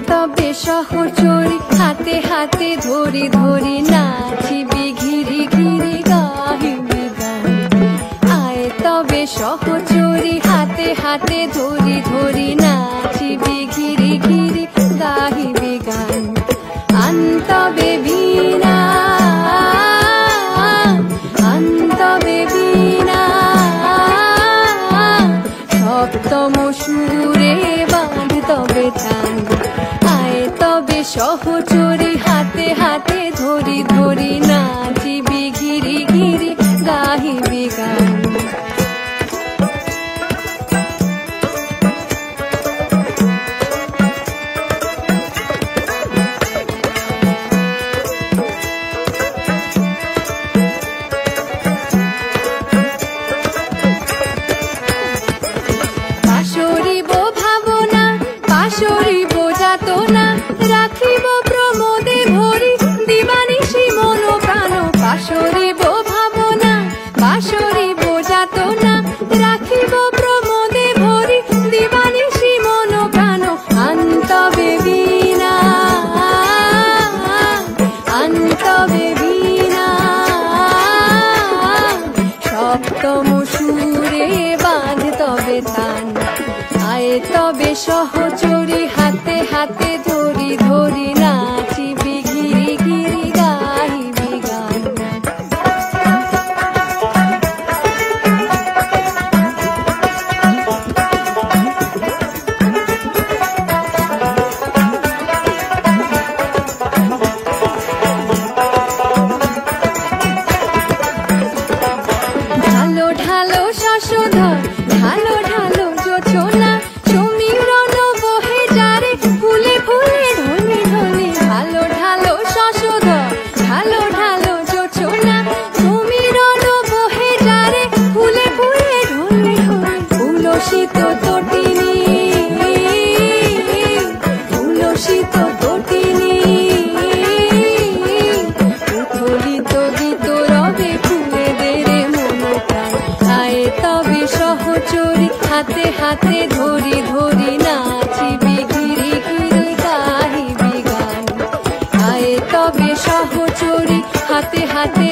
তবে সহচরী হাতে হাতে ধরি ধরি নাচিবি ঘিরি ঘিরি গাহিবি গান। আয় তবে সহচরী হাতে হাতে ধরি ধরি নাচিবি ঘিরি ঘিরি গাহিবি গান। আনতবে বীণা আনতবে বীণা সপ্তম সুরে বাঁধ তবে টান। তবে সহচরী হাতে হাতে ধরি ধরি নাচিবি ঘিরি ঘিরি গাহিবি গান। পাশরিব ভাবনা পাশরিব যাতনা রাখিব প্রমোদে ভরি দিবানিশি মন প্রাণ। পাশরিব ভাবনা পাশরিব যাতনা রাখিব প্রমোদে ভরি দিবানিশি মন প্রাণ। আনতবে বীণা আনতবে বীণা সপ্তম সুরে বাঁধ তবে তান। আয় তবে সহচরী হাতে হাতে ধরি ধরি নাচিবি ঘিরি ঘিরি গাহিবি গান। ঢালো ঢালো শশধর ঢালো ঢালো যোছনা সমীরণ বহে যারে ফুলে ফুলে ঢলি ঢলি। ঢালো ঢালো শশধর ঢালো ঢালো যোছনা সমীরণ বহে যারে ফুলে ফুলে ঢলি ঢলি। উলসিত তটিনী উলসিত তটিনী উথলিত গীত রবে ফুলে দেরে মন প্রাণ। আয় তবে সহচরী হাতে হাতে ধরি ধরি নাচিবি ঘিরি ঘিরি গাহিবি গান। আয় তবে সহচরী হাতে হাতে